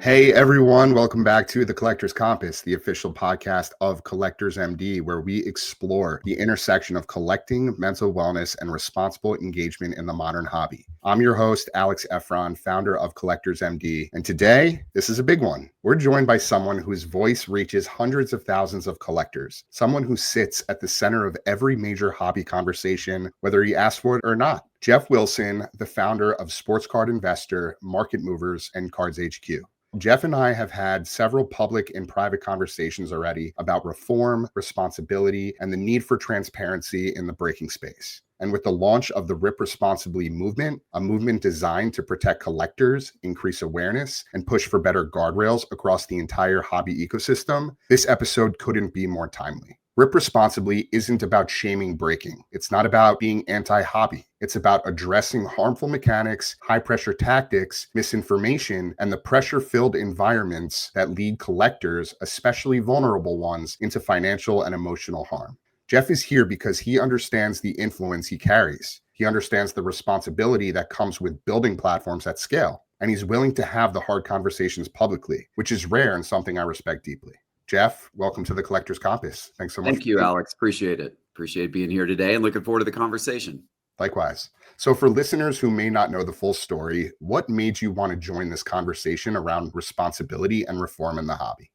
Hey everyone, welcome back to The Collector's Compass, the official podcast of Collectors MD, where we explore the intersection of collecting, mental wellness, and responsible engagement in the modern hobby. I'm your host, Alyx Efron, founder of Collectors MD, and today, this is a big one. We're joined by someone whose voice reaches hundreds of thousands of collectors, someone who sits at the center of every major hobby conversation, whether he asks for it or not. Geoff Wilson, the founder of Sports Card Investor, Market Movers, and CardsHQ. Geoff and I have had several public and private conversations already about reform, responsibility, and the need for transparency in the breaking space. And with the launch of the Rip Responsibly movement, a movement designed to protect collectors, increase awareness, and push for better guardrails across the entire hobby ecosystem, this episode couldn't be more timely. Rip Responsibly isn't about shaming breaking. It's not about being anti-hobby. It's about addressing harmful mechanics, high-pressure tactics, misinformation, and the pressure-filled environments that lead collectors, especially vulnerable ones, into financial and emotional harm. Geoff is here because he understands the influence he carries. He understands the responsibility that comes with building platforms at scale, and he's willing to have the hard conversations publicly, which is rare and something I respect deeply. Geoff, welcome to the Collector's Compass. Thanks so much. Thank you, Alyx. Appreciate it. Appreciate being here today and looking forward to the conversation. Likewise. So for listeners who may not know the full story, what made you want to join this conversation around responsibility and reform in the hobby?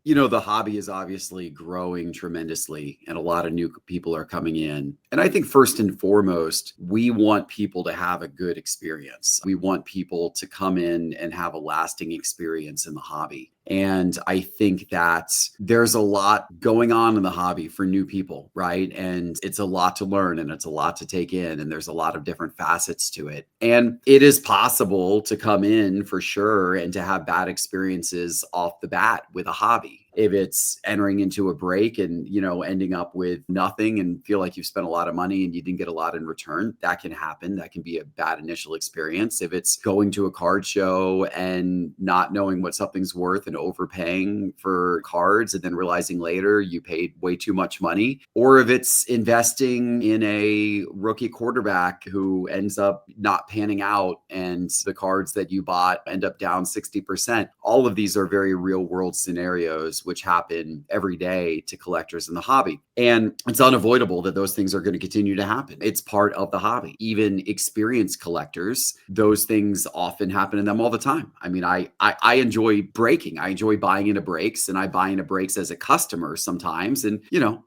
You know, the hobby is obviously growing tremendously and a lot of new people are coming in. And I think first and foremost, we want people to have a good experience. We want people to come in and have a lasting experience in the hobby. And I think that there's a lot going on in the hobby for new people, right? And it's a lot to learn and it's a lot to take in. And there's a lot of different facets to it. And it is possible to come in for sure and to have bad experiences off the bat with a hobby. If it's entering into a break and, ending up with nothing and feel like you've spent a lot of money and you didn't get a lot in return, that can happen. That can be a bad initial experience. If it's going to a card show and not knowing what something's worth and overpaying for cards and then realizing later you paid way too much money, or if it's investing in a rookie quarterback who ends up not panning out and the cards that you bought end up down 60%. All of these are very real world scenarios which happen every day to collectors in the hobby. And it's unavoidable that those things are going to continue to happen. It's part of the hobby. Even experienced collectors, those things often happen to them all the time. I mean, I enjoy breaking. I enjoy buying into breaks, and I buy into breaks as a customer sometimes. And,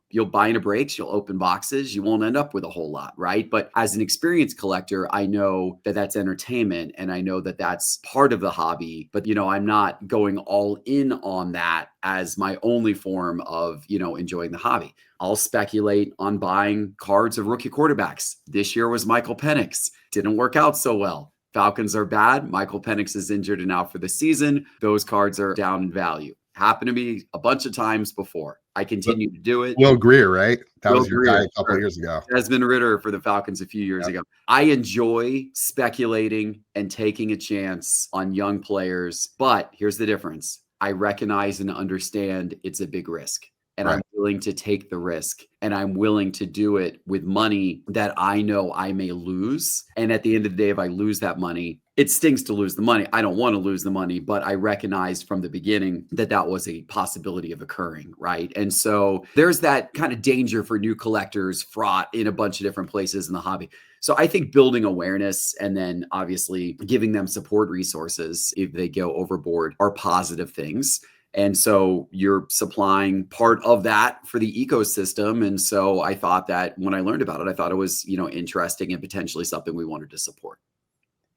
you'll buy into breaks, you'll open boxes, you won't end up with a whole lot, right? But as an experienced collector, I know that that's entertainment and I know that that's part of the hobby, but I'm not going all in on that as my only form of, enjoying the hobby. I'll speculate on buying cards of rookie quarterbacks. This year was Michael Penix. Didn't work out so well. Falcons are bad. Michael Penix is injured and out for the season. Those cards are down in value. Happened to me a bunch of times before. I continue to do it. Will Greer, right? That was your guy a couple of years ago. Desmond Ridder for the Falcons a few years ago. I enjoy speculating and taking a chance on young players, but here's the difference. I recognize and understand it's a big risk. And I'm willing to take the risk, and I'm willing to do it with money that I know I may lose. And at the end of the day, if I lose that money, it stings to lose the money. I don't want to lose the money, but I recognized from the beginning that that was a possibility of occurring, right? And so there's that kind of danger for new collectors fraught in a bunch of different places in the hobby. So I think building awareness and then obviously giving them support resources if they go overboard are positive things. And so you're supplying part of that for the ecosystem. And so I thought that when I learned about it, I thought it was, interesting and potentially something we wanted to support.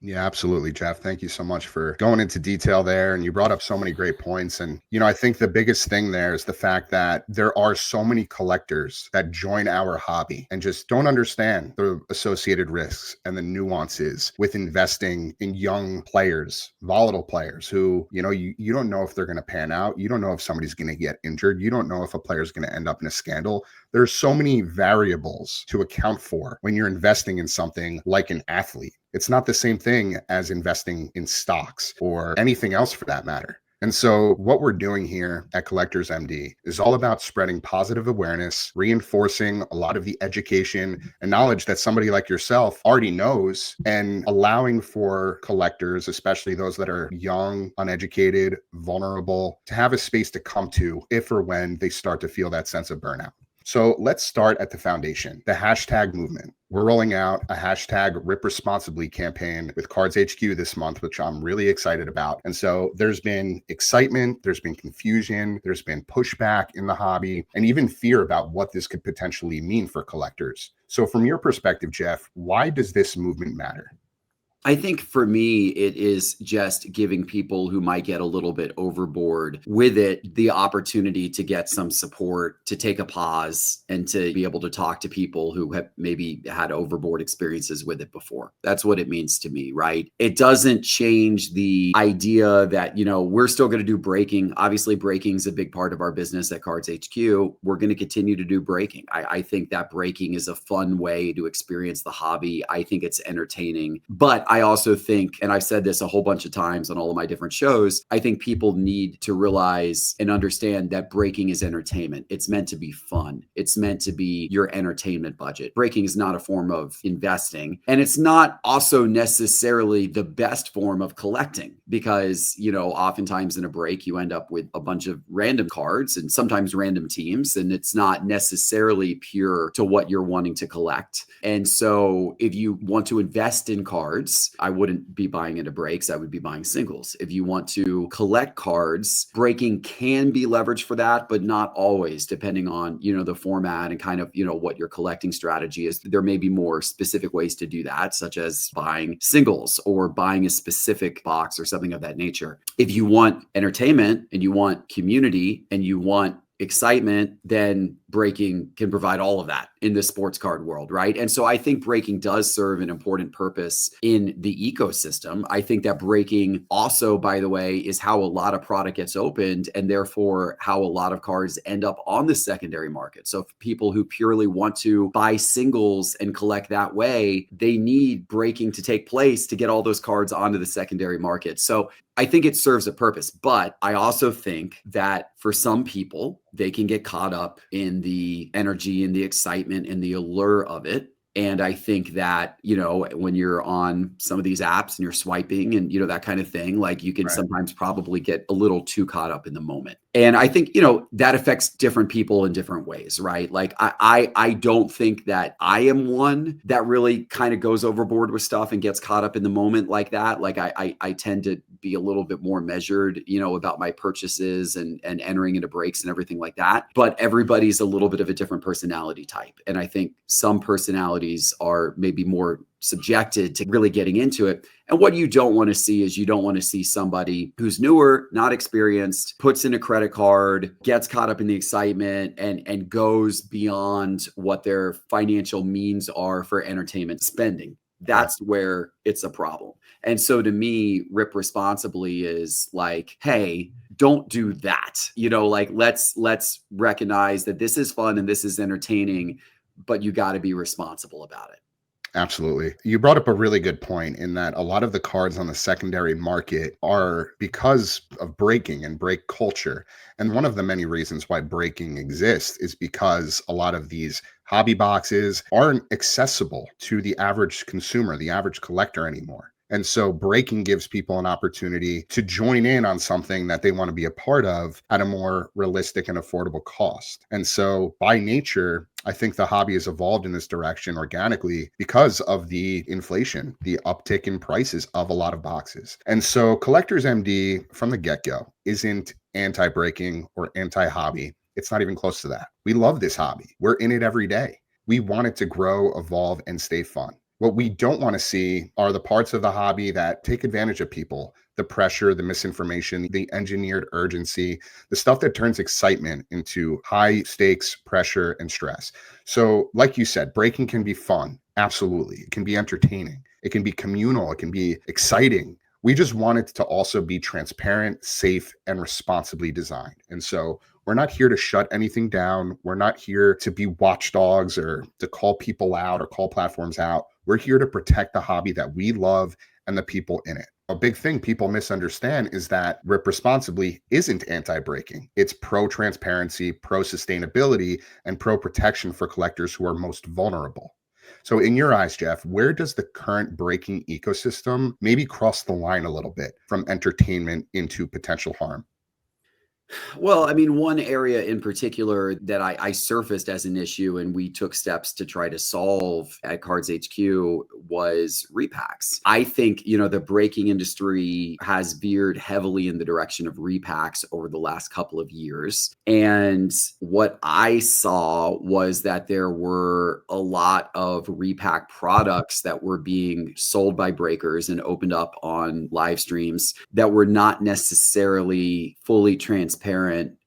Yeah, absolutely, Geoff. Thank you so much for going into detail there. And you brought up so many great points. And, I think the biggest thing there is the fact that there are so many collectors that join our hobby and just don't understand the associated risks and the nuances with investing in young players, volatile players who, you don't know if they're going to pan out. You don't know if somebody's going to get injured. You don't know if a player is going to end up in a scandal. There's so many variables to account for when you're investing in something like an athlete. It's not the same thing as investing in stocks or anything else for that matter. And so what we're doing here at Collectors MD is all about spreading positive awareness, reinforcing a lot of the education and knowledge that somebody like yourself already knows, and allowing for collectors, especially those that are young, uneducated, vulnerable, to have a space to come to if or when they start to feel that sense of burnout. So let's start at the foundation, the hashtag movement. We're rolling out a hashtag Rip Responsibly campaign with CardsHQ this month, which I'm really excited about. And so there's been excitement, there's been confusion, there's been pushback in the hobby, and even fear about what this could potentially mean for collectors. So from your perspective, Geoff, why does this movement matter? I think for me, it is just giving people who might get a little bit overboard with it the opportunity to get some support, to take a pause, and to be able to talk to people who have maybe had overboard experiences with it before. That's what it means to me, right? It doesn't change the idea that, we're still going to do breaking. Obviously, breaking is a big part of our business at CardsHQ. We're going to continue to do breaking. I think that breaking is a fun way to experience the hobby. I think it's entertaining, but I also think, and I've said this a whole bunch of times on all of my different shows, I think people need to realize and understand that breaking is entertainment. It's meant to be fun. It's meant to be your entertainment budget. Breaking is not a form of investing. And it's not also necessarily the best form of collecting because, oftentimes in a break, you end up with a bunch of random cards and sometimes random teams, and it's not necessarily pure to what you're wanting to collect. And so if you want to invest in cards, I wouldn't be buying into breaks. I would be buying singles. If you want to collect cards, breaking can be leveraged for that, but not always, depending on, the format and kind of, what your collecting strategy is. There may be more specific ways to do that, such as buying singles or buying a specific box or something of that nature. If you want entertainment and you want community and you want excitement, then breaking can provide all of that in the sports card world, right? And so I think breaking does serve an important purpose in the ecosystem. I think that breaking also, by the way, is how a lot of product gets opened and therefore how a lot of cards end up on the secondary market. So for people who purely want to buy singles and collect that way, they need breaking to take place to get all those cards onto the secondary market. So I think it serves a purpose, but I also think that for some people, they can get caught up in the energy and the excitement and the allure of it. And I think that, when you're on some of these apps and you're swiping and, that kind of thing, like you can sometimes probably get a little too caught up in the moment. And I think, that affects different people in different ways, right? Like I don't think that I am one that really kind of goes overboard with stuff and gets caught up in the moment like that. Like I tend to be a little bit more measured, about my purchases and entering into breaks and everything like that. But everybody's a little bit of a different personality type. And I think some personalities are maybe more subjected to really getting into it. And what you don't want to see is you don't want to see somebody who's newer, not experienced, puts in a credit card, gets caught up in the excitement and goes beyond what their financial means are for entertainment spending. That's where it's a problem. And so to me, Rip Responsibly is like, hey, don't do that. Let's recognize that this is fun and this is entertaining, but you got to be responsible about it. Absolutely. You brought up a really good point in that a lot of the cards on the secondary market are because of breaking and break culture. And one of the many reasons why breaking exists is because a lot of these hobby boxes aren't accessible to the average consumer, the average collector anymore. And so breaking gives people an opportunity to join in on something that they want to be a part of at a more realistic and affordable cost. And so by nature, I think the hobby has evolved in this direction organically because of the inflation, the uptick in prices of a lot of boxes. And so Collectors MD from the get-go isn't anti-breaking or anti-hobby. It's not even close to that. We love this hobby. We're in it every day. We want it to grow, evolve, and stay fun. What we don't want to see are the parts of the hobby that take advantage of people, the pressure, the misinformation, the engineered urgency, the stuff that turns excitement into high stakes, pressure, and stress. So like you said, breaking can be fun. Absolutely. It can be entertaining. It can be communal. It can be exciting. We just want it to also be transparent, safe, and responsibly designed. And so we're not here to shut anything down. We're not here to be watchdogs or to call people out or call platforms out. We're here to protect the hobby that we love and the people in it. a big thing people misunderstand is that Rip Responsibly isn't anti-breaking. It's pro-transparency, pro-sustainability, and pro-protection for collectors who are most vulnerable. So in your eyes, Geoff, where does the current breaking ecosystem maybe cross the line a little bit from entertainment into potential harm? Well, I mean, one area in particular that I surfaced as an issue and we took steps to try to solve at CardsHQ was repacks. I think, the breaking industry has veered heavily in the direction of repacks over the last couple of years. And what I saw was that there were a lot of repack products that were being sold by breakers and opened up on live streams that were not necessarily fully transparent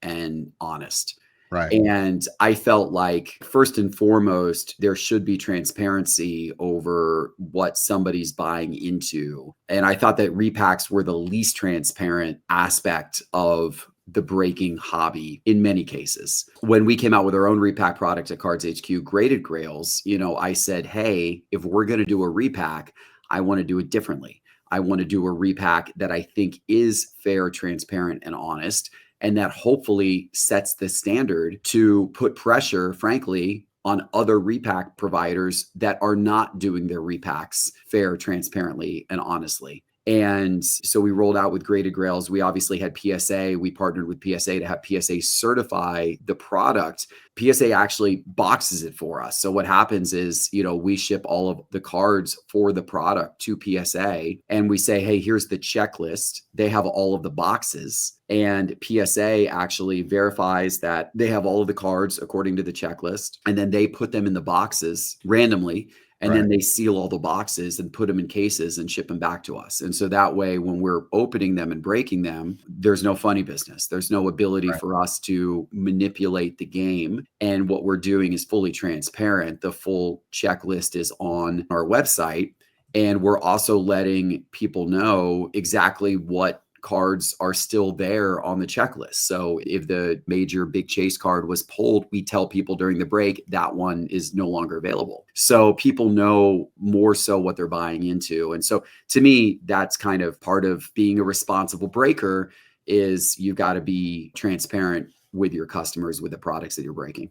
and honest. Right. And I felt like, first and foremost, there should be transparency over what somebody's buying into. And I thought that repacks were the least transparent aspect of the breaking hobby in many cases. When we came out with our own repack product at CardsHQ, Graded Grails, I said, hey, if we're going to do a repack, I want to do it differently. I want to do a repack that I think is fair, transparent, and honest, and that hopefully sets the standard to put pressure, frankly, on other repack providers that are not doing their repacks fair, transparently, and honestly. And so we rolled out with Graded Grails. We obviously had PSA. We partnered with PSA to have PSA certify the product. PSA actually boxes it for us. So what happens is, we ship all of the cards for the product to PSA and we say, hey, here's the checklist. They have all of the boxes. And PSA actually verifies that they have all of the cards according to the checklist. And then they put them in the boxes randomly. And then they seal all the boxes and put them in cases and ship them back to us. And so that way, when we're opening them and breaking them, there's no funny business. There's no ability for us to manipulate the game. And what we're doing is fully transparent. The full checklist is on our website. And we're also letting people know exactly what cards are still there on the checklist. So if the major big chase card was pulled, we tell people during the break that one is no longer available. So people know more so what they're buying into. And so to me, that's kind of part of being a responsible breaker is you've got to be transparent with your customers with the products that you're breaking.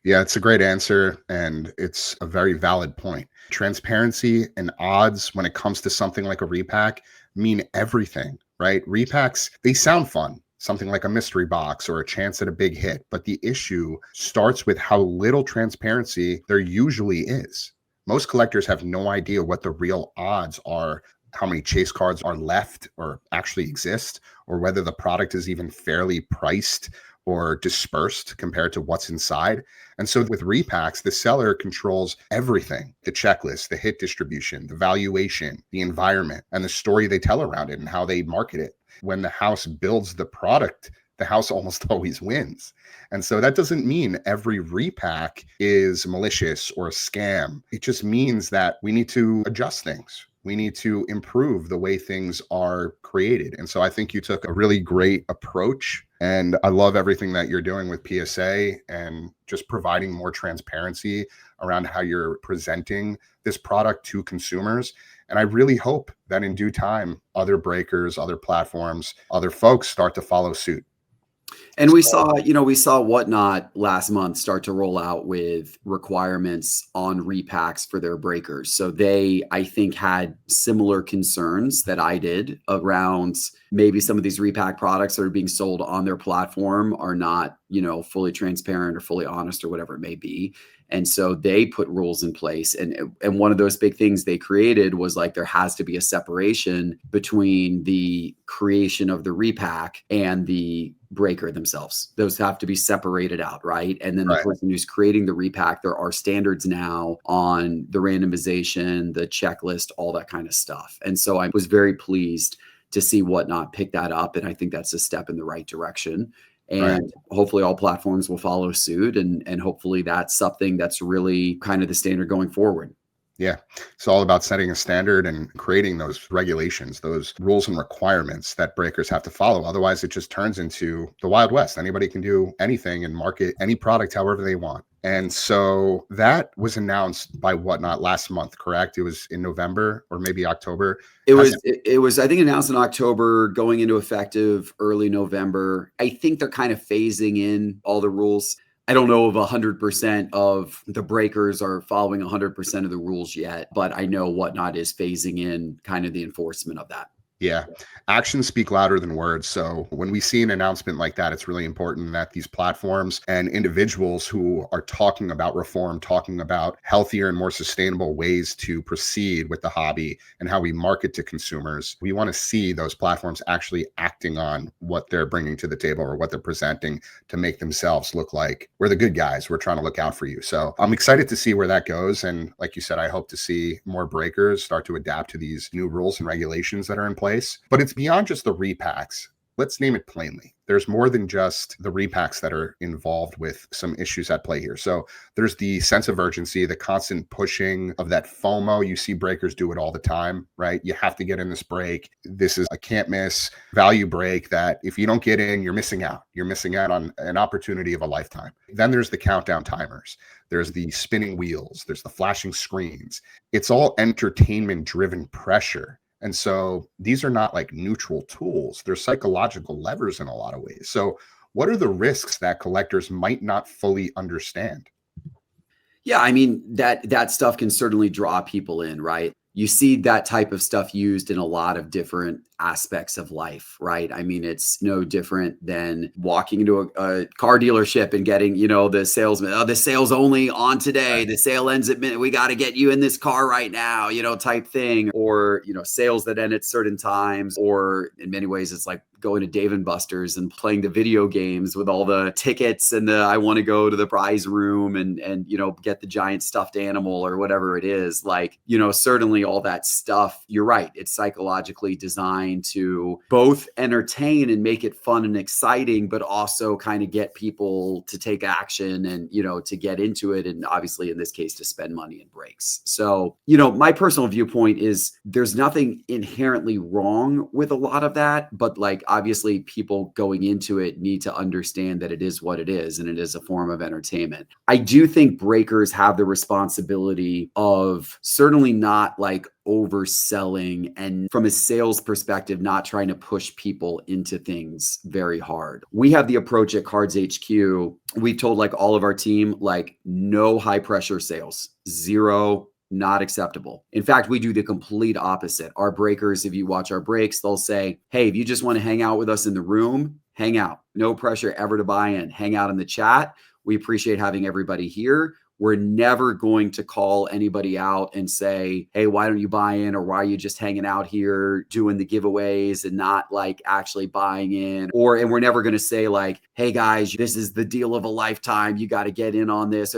Yeah, it's a great answer, and it's a very valid point. Transparency and odds when it comes to something like a repack mean everything, right? Repacks, they sound fun, something like a mystery box or a chance at a big hit, but the issue starts with how little transparency there usually is. Most collectors have no idea what the real odds are, how many chase cards are left or actually exist, or whether the product is even fairly priced or dispersed compared to what's inside. And so with repacks, the seller controls everything: the checklist, the hit distribution, the valuation, the environment, and the story they tell around it and how they market it. When the house builds the product, the house almost always wins. And so that doesn't mean every repack is malicious or a scam. It just means that we need to adjust things. We need to improve the way things are created. And so I think you took a really great approach. And I love everything that you're doing with PSA and just providing more transparency around how you're presenting this product to consumers. And I really hope that in due time, other breakers, other platforms, other folks start to follow suit. And we saw Whatnot last month start to roll out with requirements on repacks for their breakers. So they, I think, had similar concerns that I did around maybe some of these repack products that are being sold on their platform are not, fully transparent or fully honest or whatever it may be. And so they put rules in place. And one of those big things they created was like, there has to be a separation between the creation of the repack and the breaker themselves. Those have to be separated out, right? And then the person who's creating the repack, there are standards now on the randomization, the checklist, all that kind of stuff. And so I was very pleased to see Whatnot pick that up. And I think that's a step in the right direction. And hopefully all platforms will follow suit. And hopefully that's something that's really kind of the standard going forward. Yeah, it's all about setting a standard and creating those regulations, those rules and requirements that breakers have to follow. Otherwise, it just turns into the Wild West. Anybody can do anything and market any product however they want. And so that was announced by Whatnot last month, correct? It was in November or maybe October. It was I think announced in October, going into effective early November. I think they're kind of phasing in all the rules. I don't know if 100% of the breakers are following 100% of the rules yet, but I know Whatnot is phasing in kind of the enforcement of that. Yeah. Actions speak louder than words. So when we see an announcement like that, it's really important that these platforms and individuals who are talking about reform, talking about healthier and more sustainable ways to proceed with the hobby and how we market to consumers, we want to see those platforms actually acting on what they're bringing to the table or what they're presenting to make themselves look like we're the good guys. We're trying to look out for you. So I'm excited to see where that goes. And like you said, I hope to see more breakers start to adapt to these new rules and regulations that are in place. But it's beyond just the repacks. Let's name it plainly. There's more than just the repacks that are involved with some issues at play here. So there's the sense of urgency, the constant pushing of that FOMO. You see breakers do it all the time, right? You have to get in this break. This is a can't miss value break that if you don't get in, you're missing out. You're missing out on an opportunity of a lifetime. Then there's the countdown timers. There's the spinning wheels. There's the flashing screens. It's all entertainment-driven pressure. And so these are not like neutral tools. They're psychological levers in a lot of ways. So what are the risks that collectors might not fully understand? Yeah, I mean, that stuff can certainly draw people in, right? You see that type of stuff used in a lot of different aspects of life, right? I mean, it's no different than walking into a car dealership and getting, the salesman, oh, the sale's only on today. The sale ends at midnight. We got to get you in this car right now, type thing. Or, sales that end at certain times. Or in many ways, it's like going to Dave and Buster's and playing the video games with all the tickets and I want to go to the prize room and get the giant stuffed animal or whatever it is. Like, certainly all that stuff, you're right. It's psychologically designed to both entertain and make it fun and exciting, but also kind of get people to take action and, to get into it. And obviously in this case, to spend money in breaks. So, my personal viewpoint is there's nothing inherently wrong with a lot of that, but like, obviously people going into it need to understand that it is what it is and it is a form of entertainment. I do think breakers have the responsibility of certainly not like overselling and from a sales perspective, not trying to push people into things very hard. We have the approach at CardsHQ. We've told like all of our team, like no high pressure sales, zero, not acceptable. In fact, we do the complete opposite. Our breakers, if you watch our breaks, they'll say, hey, if you just want to hang out with us in the room, hang out. No pressure ever to buy in. Hang out in the chat. We appreciate having everybody here. We're never going to call anybody out and say, hey, why don't you buy in? Or why are you just hanging out here doing the giveaways and not like actually buying in? And we're never going to say like, hey guys, this is the deal of a lifetime. You got to get in on this.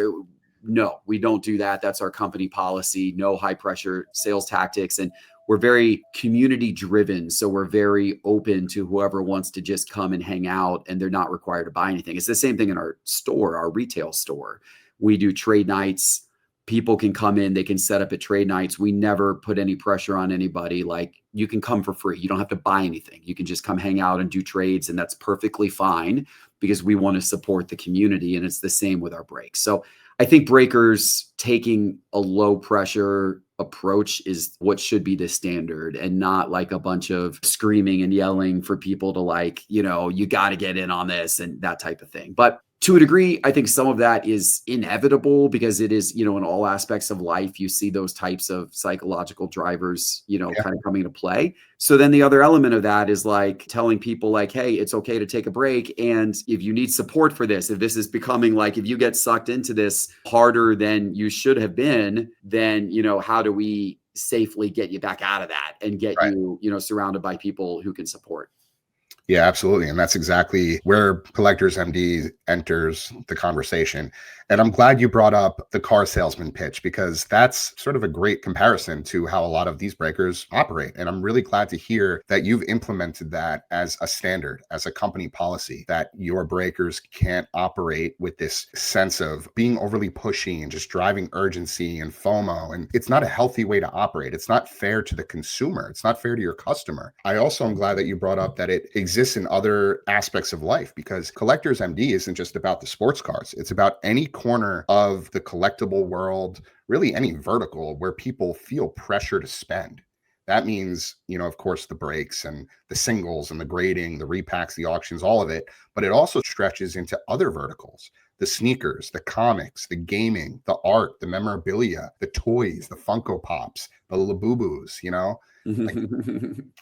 No, we don't do that. That's our company policy. No high pressure sales tactics. And we're very community driven. So we're very open to whoever wants to just come and hang out and they're not required to buy anything. It's the same thing in our store, our retail store. We do trade nights. People can come in, they can set up at trade nights. We never put any pressure on anybody. Like you can come for free. You don't have to buy anything. You can just come hang out and do trades. And that's perfectly fine because we want to support the community. And it's the same with our breaks. So I think breakers taking a low pressure approach is what should be the standard and not like a bunch of screaming and yelling for people to like, you got to get in on this and that type of thing. But to a degree, I think some of that is inevitable because it is, in all aspects of life, you see those types of psychological drivers, kind of coming into play. So then the other element of that is like telling people like, hey, it's okay to take a break. And if you need support for this, if this is becoming like, if you get sucked into this harder than you should have been, then, how do we safely get you back out of that and get you, surrounded by people who can support? Yeah, absolutely. And that's exactly where Collectors MD enters the conversation. And I'm glad you brought up the car salesman pitch because that's sort of a great comparison to how a lot of these breakers operate. And I'm really glad to hear that you've implemented that as a standard, as a company policy, that your breakers can't operate with this sense of being overly pushy and just driving urgency and FOMO. And it's not a healthy way to operate. It's not fair to the consumer. It's not fair to your customer. I also am glad that you brought up that it exists exists in other aspects of life, because Collectors MD isn't just about the sports cards. It's about any corner of the collectible world, really any vertical where people feel pressure to spend. That means, of course, the breaks and the singles and the grading, the repacks, the auctions, all of it. But it also stretches into other verticals: the sneakers, the comics, the gaming, the art, the memorabilia, the toys, the Funko Pops, the Labubus, like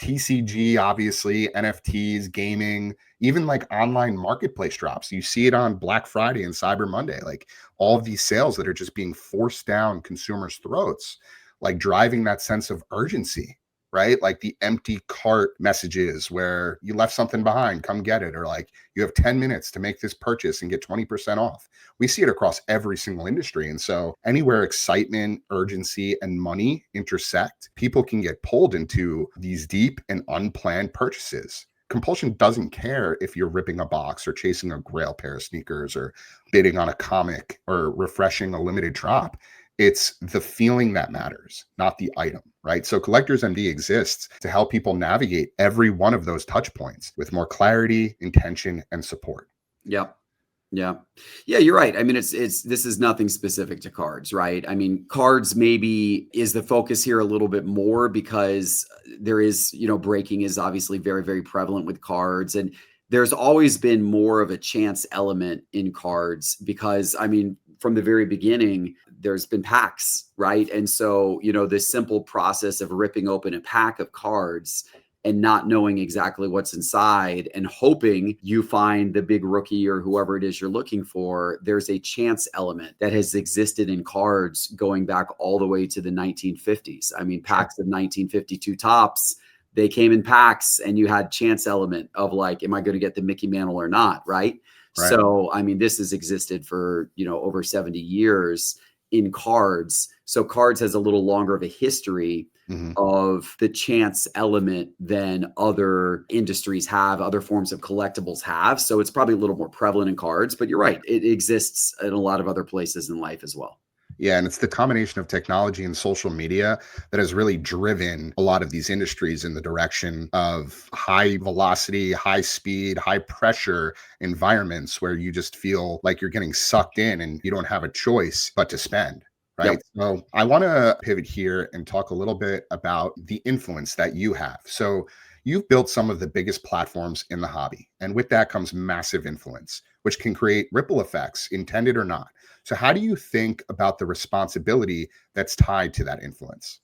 TCG, obviously, NFTs, gaming, even like online marketplace drops. You see it on Black Friday and Cyber Monday, like all of these sales that are just being forced down consumers' throats, like driving that sense of urgency, right? Like the empty cart messages where you left something behind, come get it, or like you have 10 minutes to make this purchase and get 20% off. We see it across every single industry. And so anywhere excitement, urgency, and money intersect, people can get pulled into these deep and unplanned purchases. Compulsion doesn't care if you're ripping a box or chasing a grail pair of sneakers or bidding on a comic or refreshing a limited drop. It's the feeling that matters, not the item, right? So Collectors MD exists to help people navigate every one of those touch points with more clarity, intention, and support. Yep. Yeah. Yeah, you're right. I mean, this is nothing specific to cards, right? I mean, cards maybe is the focus here a little bit more because there is, breaking is obviously very, very prevalent with cards. And there's always been more of a chance element in cards because, I mean, from the very beginning, there's been packs, right? And so, this simple process of ripping open a pack of cards and not knowing exactly what's inside and hoping you find the big rookie or whoever it is you're looking for, there's a chance element that has existed in cards going back all the way to the 1950s. I mean, packs of 1952 tops, they came in packs and you had chance element of like, am I going to get the Mickey Mantle or not? Right. So, I mean, this has existed for, over 70 years in cards. So cards has a little longer of a history of the chance element than other industries have, other forms of collectibles have. So it's probably a little more prevalent in cards, but you're right. It exists in a lot of other places in life as well. Yeah, and it's the combination of technology and social media that has really driven a lot of these industries in the direction of high velocity, high speed, high pressure environments where you just feel like you're getting sucked in and you don't have a choice but to spend. Right. Yep. So I want to pivot here and talk a little bit about the influence that you have. So you've built some of the biggest platforms in the hobby, and with that comes massive influence, which can create ripple effects, intended or not. So how do you think about the responsibility that's tied to that influence?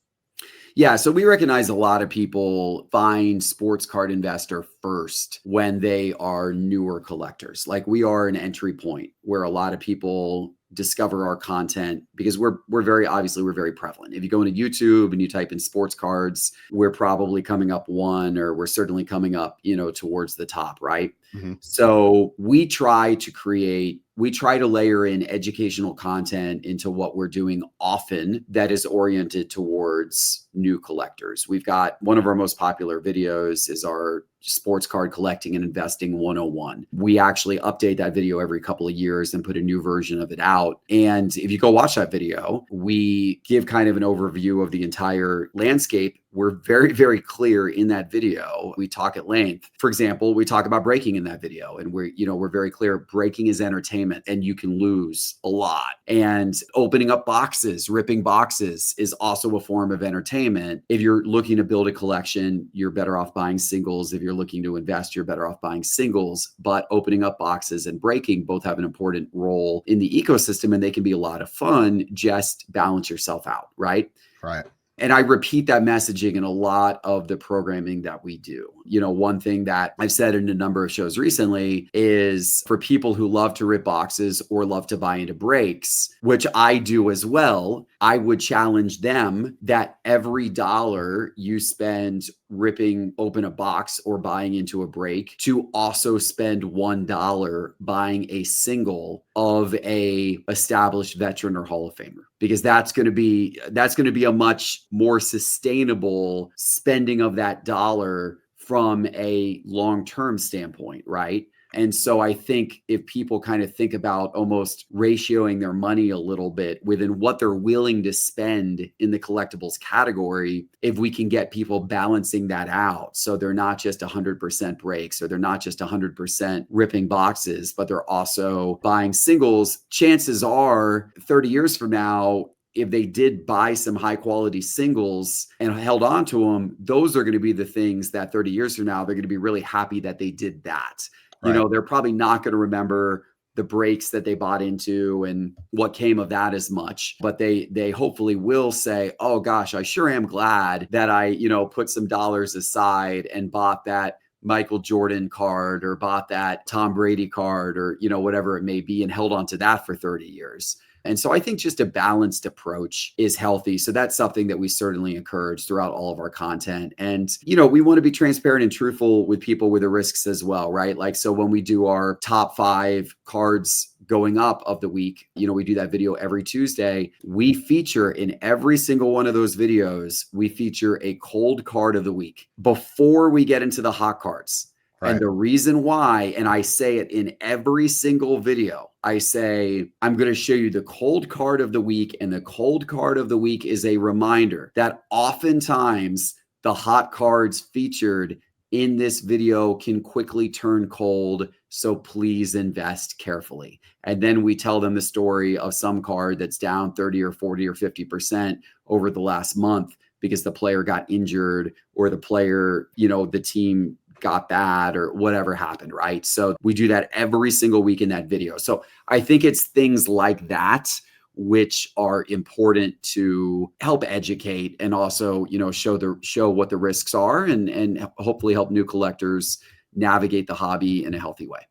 Yeah, so we recognize a lot of people find sports card investor first when they are newer collectors. Like we are an entry point where a lot of people discover our content because we're very prevalent. If you go into YouTube and you type in sports cards, we're probably coming up one, or we're certainly coming up, towards the top, right? So we try to layer in educational content into what we're doing often that is oriented towards new collectors. We've got one of our most popular videos is our sports card collecting and investing 101. We actually update that video every couple of years and put a new version of it out. And if you go watch that video, we give kind of an overview of the entire landscape. We're very, very clear in that video. We talk at length. For example, we talk about breaking in that video, and we're very clear. Breaking is entertainment and you can lose a lot. And opening up boxes, ripping boxes is also a form of entertainment. If you're looking to build a collection, you're better off buying singles. If you're looking to invest, you're better off buying singles. But opening up boxes and breaking both have an important role in the ecosystem, and they can be a lot of fun. Just balance yourself out, right? Right. And I repeat that messaging in a lot of the programming that we do. One thing that I've said in a number of shows recently is for people who love to rip boxes or love to buy into breaks, which I do as well, I would challenge them that every dollar you spend ripping open a box or buying into a break to also spend $1 buying a single of a established veteran or Hall of Famer, because that's going to be a much more sustainable spending of that dollar from a long-term standpoint, right? And so I think if people kind of think about almost ratioing their money a little bit within what they're willing to spend in the collectibles category, if we can get people balancing that out, so they're not just 100% breaks, or they're not just 100% ripping boxes, but they're also buying singles, chances are 30 years from now, if they did buy some high quality singles and held on to them, those are going to be the things that 30 years from now, they're going to be really happy that they did that. You know, they're probably not going to remember the breaks that they bought into and what came of that as much, but they hopefully will say, oh gosh, I sure am glad that I, put some dollars aside and bought that Michael Jordan card, or bought that Tom Brady card, or, whatever it may be, and held on to that for 30 years. And so I think just a balanced approach is healthy. So that's something that we certainly encourage throughout all of our content. And, we want to be transparent and truthful with people with the risks as well, right? Like, so when we do our top 5 cards going up of the week, we do that video every Tuesday. We feature in every single one of those videos, we feature a cold card of the week before we get into the hot cards. And the reason why, and I say it in every single video, I say, I'm going to show you the cold card of the week. And the cold card of the week is a reminder that oftentimes the hot cards featured in this video can quickly turn cold. So please invest carefully. And then we tell them the story of some card that's down 30 or 40 or 50% over the last month because the player got injured, or the player, the team got bad, or whatever happened, right? So we do that every single week in that video. So I think it's things like that which are important to help educate, and also, show what the risks are, and hopefully help new collectors navigate the hobby in a healthy way.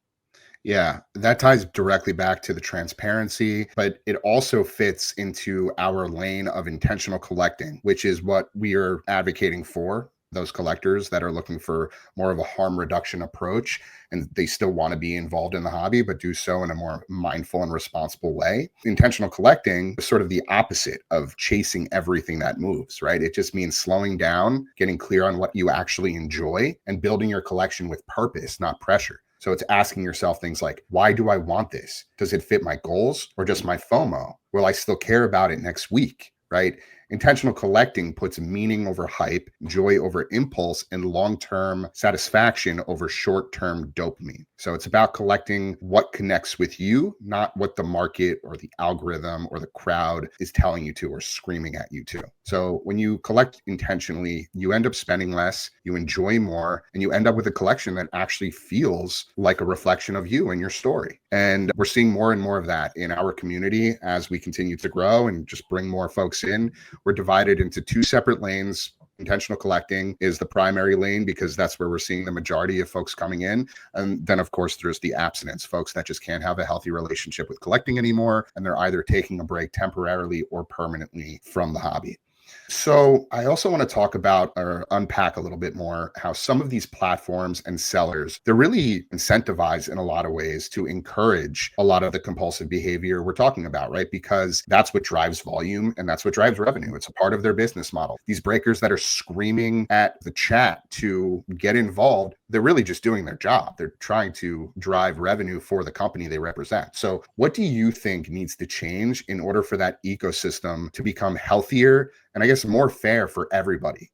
Yeah, that ties directly back to the transparency, but it also fits into our lane of intentional collecting, which is what we are advocating for those collectors that are looking for more of a harm reduction approach, and they still want to be involved in the hobby, but do so in a more mindful and responsible way. Intentional collecting is sort of the opposite of chasing everything that moves, right? It just means slowing down, getting clear on what you actually enjoy, and building your collection with purpose, not pressure. So it's asking yourself things like, why do I want this? Does it fit my goals, or just my FOMO? Will I still care about it next week, right? Intentional collecting puts meaning over hype, joy over impulse, and long-term satisfaction over short-term dopamine. So it's about collecting what connects with you, not what the market or the algorithm or the crowd is telling you to or screaming at you to. So when you collect intentionally, you end up spending less, you enjoy more, and you end up with a collection that actually feels like a reflection of you and your story. And we're seeing more and more of that in our community as we continue to grow and just bring more folks in. We're divided into 2 separate lanes. Intentional collecting is the primary lane because that's where we're seeing the majority of folks coming in. And then, of course, there's the abstinence, folks that just can't have a healthy relationship with collecting anymore, and they're either taking a break temporarily or permanently from the hobby. So I also want to talk about, or unpack a little bit more, how some of these platforms and sellers, they're really incentivized in a lot of ways to encourage a lot of the compulsive behavior we're talking about, right? Because that's what drives volume and that's what drives revenue. It's a part of their business model. These breakers that are screaming at the chat to get involved, they're really just doing their job. They're trying to drive revenue for the company they represent. So what do you think needs to change in order for that ecosystem to become healthier and, I guess, more fair for everybody?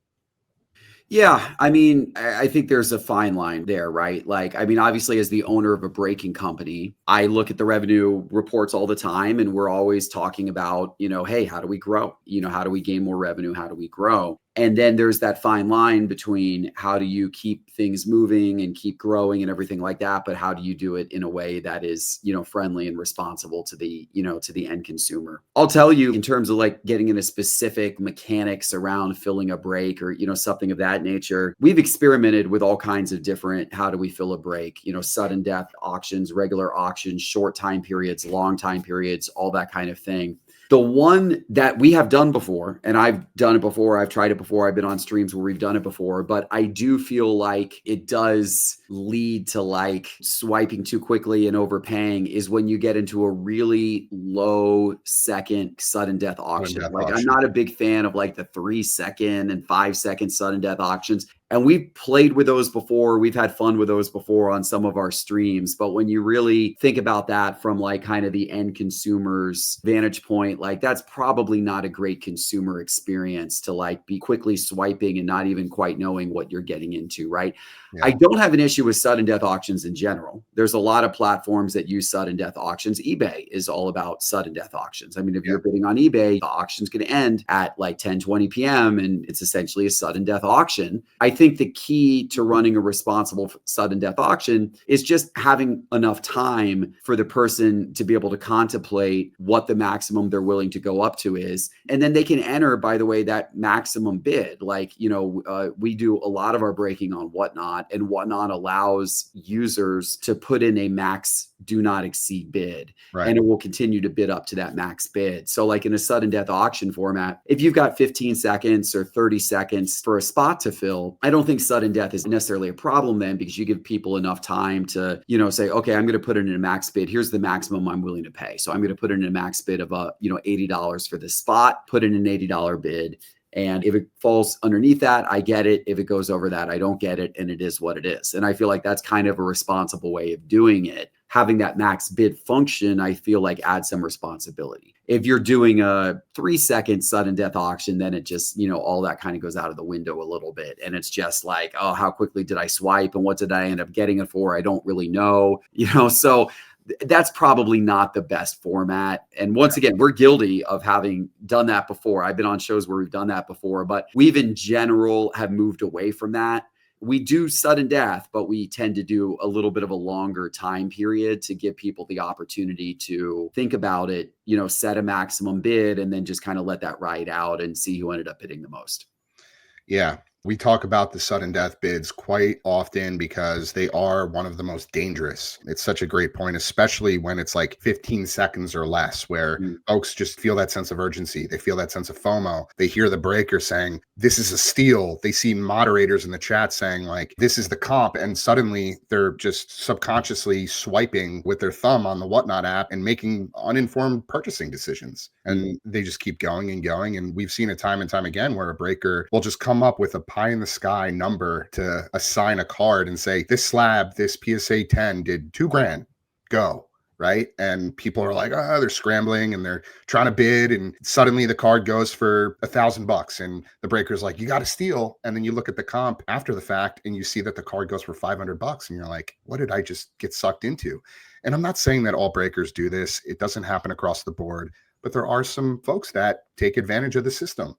Yeah, I mean, I think there's a fine line there, right? Like, I mean, obviously, as the owner of a breaking company, I look at the revenue reports all the time, and we're always talking about, hey, how do we grow? How do we gain more revenue? How do we grow? And then there's that fine line between how do you keep things moving and keep growing and everything like that, but how do you do it in a way that is, friendly and responsible to the, to the end consumer? I'll tell you, in terms of like getting into specific mechanics around filling a break, or, something of that nature, we've experimented with all kinds of different, how do we fill a break, sudden death auctions, regular auctions, short time periods, long time periods, all that kind of thing. The one that we have done before, and I've done it before, I've tried it before, I've been on streams where we've done it before, but I do feel like it does lead to like swiping too quickly and overpaying, is when you get into a really low second sudden death auction. I'm not a big fan of like the 3 second and 5 second sudden death auctions. And we've played with those before. We've had fun with those before on some of our streams. But when you really think about that from like kind of the end consumer's vantage point, like that's probably not a great consumer experience to like be quickly swiping and not even quite knowing what you're getting into, right? Yeah. I don't have an issue with sudden death auctions in general. There's a lot of platforms that use sudden death auctions. eBay is all about sudden death auctions. I mean, if you're bidding on eBay, the auction's going to end at like 10:20 p.m. and it's essentially a sudden death auction. I think the key to running a responsible sudden death auction is just having enough time for the person to be able to contemplate what the maximum they're willing to go up to is. And then they can enter, by the way, that maximum bid. Like, we do a lot of our breaking on Whatnot, and Whatnot allows users to put in a max do not exceed bid, Right. and it will continue to bid up to that max bid. So like in a sudden death auction format, if you've got 15 seconds or 30 seconds for a spot to fill, I don't think sudden death is necessarily a problem then, because you give people enough time to, say, okay, I'm going to put it in a max bid. Here's the maximum I'm willing to pay. So I'm going to put it in a max bid of $80 for this spot, put in an $80 bid. And if it falls underneath that, I get it. If it goes over that, I don't get it. And it is what it is. And I feel like that's kind of a responsible way of doing it. Having that max bid function, I feel like adds some responsibility. If you're doing a 3-second sudden death auction, then it just, all that kind of goes out of the window a little bit. And it's just like, oh, how quickly did I swipe? And what did I end up getting it for? I don't really know, so that's probably not the best format. And once again, we're guilty of having done that before. I've been on shows where we've done that before, but we've in general have moved away from that. We do sudden death, but we tend to do a little bit of a longer time period to give people the opportunity to think about it, set a maximum bid, and then just kind of let that ride out and see who ended up bidding the most. Yeah. We talk about the sudden death bids quite often because they are one of the most dangerous. It's such a great point, especially when it's like 15 seconds or less, where folks just feel that sense of urgency. They feel that sense of FOMO. They hear the breaker saying, this is a steal. They see moderators in the chat saying like, this is the comp. And suddenly they're just subconsciously swiping with their thumb on the Whatnot app and making uninformed purchasing decisions. And they just keep going and going. And we've seen it time and time again where a breaker will just come up with a pie in the sky number to assign a card and say, this slab, this PSA 10 did $2,000, go. Right. And people are like, they're scrambling and they're trying to bid. And suddenly the card goes for $1,000 and the breaker's like, you got to steal. And then you look at the comp after the fact and you see that the card goes for $500 and you're like, what did I just get sucked into? And I'm not saying that all breakers do this. It doesn't happen across the board, but there are some folks that take advantage of the system.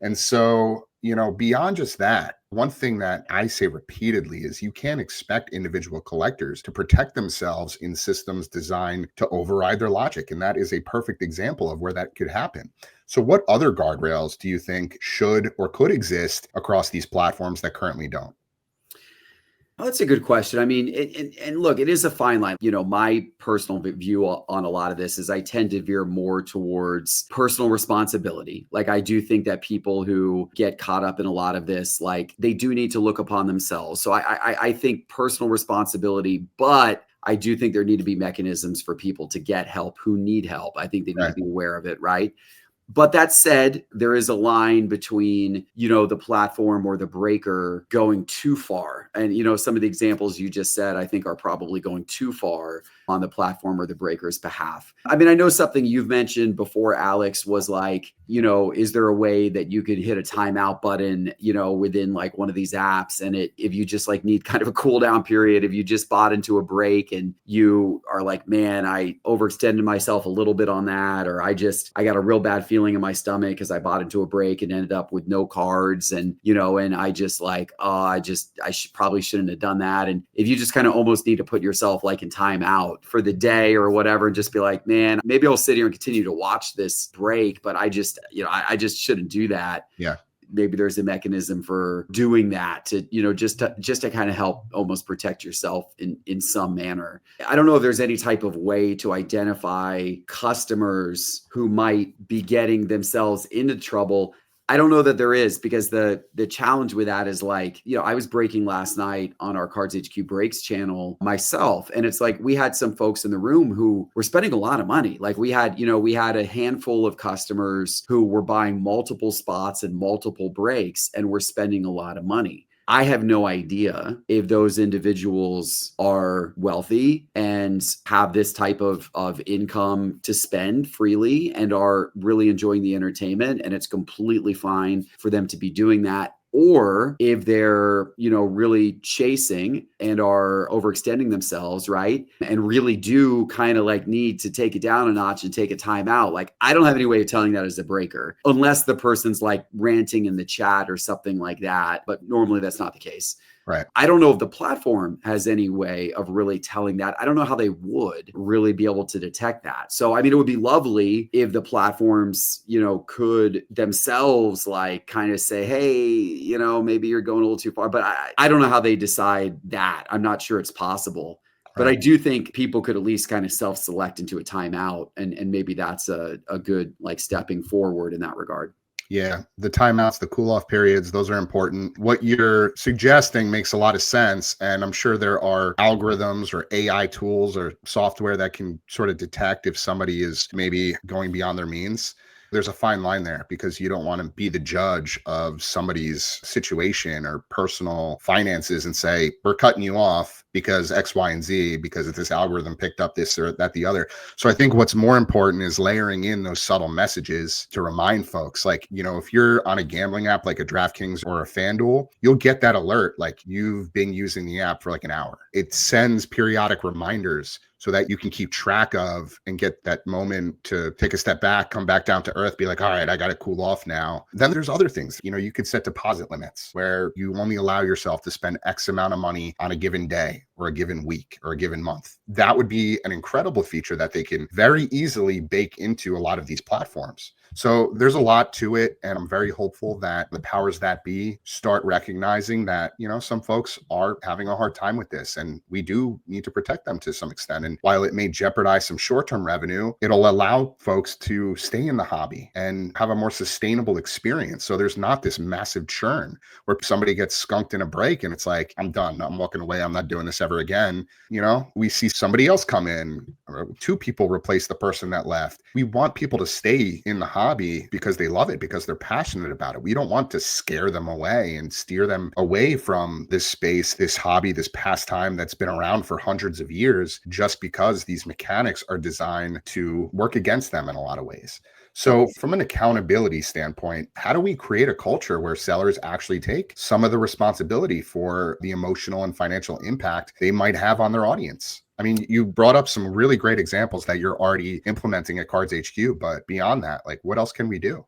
And so, beyond just that, one thing that I say repeatedly is you can't expect individual collectors to protect themselves in systems designed to override their logic. And that is a perfect example of where that could happen. So what other guardrails do you think should or could exist across these platforms that currently don't? Oh, that's a good question. I mean, and look, it is a fine line. My personal view on a lot of this is I tend to veer more towards personal responsibility. Like, I do think that people who get caught up in a lot of this, like, they do need to look upon themselves. So I think personal responsibility, but I do think there need to be mechanisms for people to get help who need help. I think they need to be aware of it, right? But that said, there is a line between, the platform or the breaker going too far. And, some of the examples you just said, I think are probably going too far on the platform or the breaker's behalf. I mean, I know something you've mentioned before, Alyx, was like, is there a way that you could hit a timeout button, within like one of these apps? And if you just like need kind of a cool down period, if you just bought into a break and you are like, man, I overextended myself a little bit on that, or I got a real bad feeling in my stomach because I bought into a break and ended up with no cards. And, and I just like, probably shouldn't have done that. And if you just kind of almost need to put yourself like in timeout for the day or whatever, and just be like, man, maybe I'll sit here and continue to watch this break, but I just shouldn't do that. Yeah. Maybe there's a mechanism for doing that to, just to kind of help almost protect yourself in some manner. I don't know if there's any type of way to identify customers who might be getting themselves into trouble. I don't know that there is, because the challenge with that is like, I was breaking last night on our CardsHQ Breaks channel myself. And it's like, we had some folks in the room who were spending a lot of money. Like we had a handful of customers who were buying multiple spots and multiple breaks and were spending a lot of money. I have no idea if those individuals are wealthy and have this type of income to spend freely and are really enjoying the entertainment, and it's completely fine for them to be doing that. Or if they're, really chasing and are overextending themselves, right? And really do kind of like need to take it down a notch and take a time out. Like, I don't have any way of telling that as a breaker, unless the person's like ranting in the chat or something like that. But normally that's not the case. Right. I don't know if the platform has any way of really telling that. I don't know how they would really be able to detect that. So, I mean, it would be lovely if the platforms, could themselves like kind of say, hey, maybe you're going a little too far. But I don't know how they decide that. I'm not sure it's possible. But I do think people could at least kind of self-select into a timeout. And maybe that's a good like stepping forward in that regard. Yeah, the timeouts, the cool off periods, those are important. What you're suggesting makes a lot of sense. And I'm sure there are algorithms or AI tools or software that can sort of detect if somebody is maybe going beyond their means. There's a fine line there because you don't want to be the judge of somebody's situation or personal finances and say, we're cutting you off because X, Y, and Z, because if this algorithm picked up this or that, the other. So I think what's more important is layering in those subtle messages to remind folks, like, if you're on a gambling app like a DraftKings or a FanDuel, you'll get that alert like you've been using the app for like an hour. It sends periodic reminders so that you can keep track of and get that moment to take a step back, come back down to earth, be like, all right, I got to cool off now. Then there's other things, you could set deposit limits where you only allow yourself to spend X amount of money on a given day or a given week or a given month. That would be an incredible feature that they can very easily bake into a lot of these platforms. So there's a lot to it. And I'm very hopeful that the powers that be start recognizing that, some folks are having a hard time with this and we do need to protect them to some extent. And while it may jeopardize some short-term revenue, it'll allow folks to stay in the hobby and have a more sustainable experience. So there's not this massive churn where somebody gets skunked in a break and it's like, I'm done. I'm walking away. I'm not doing this ever again. We see somebody else come in or two people replace the person that left. We want people to stay in the hobby because they love it, because they're passionate about it. We don't want to scare them away and steer them away from this space, this hobby, this pastime that's been around for hundreds of years, just because these mechanics are designed to work against them in a lot of ways. So from an accountability standpoint, how do we create a culture where sellers actually take some of the responsibility for the emotional and financial impact they might have on their audience? I mean, you brought up some really great examples that you're already implementing at CardsHQ, but beyond that, like, what else can we do?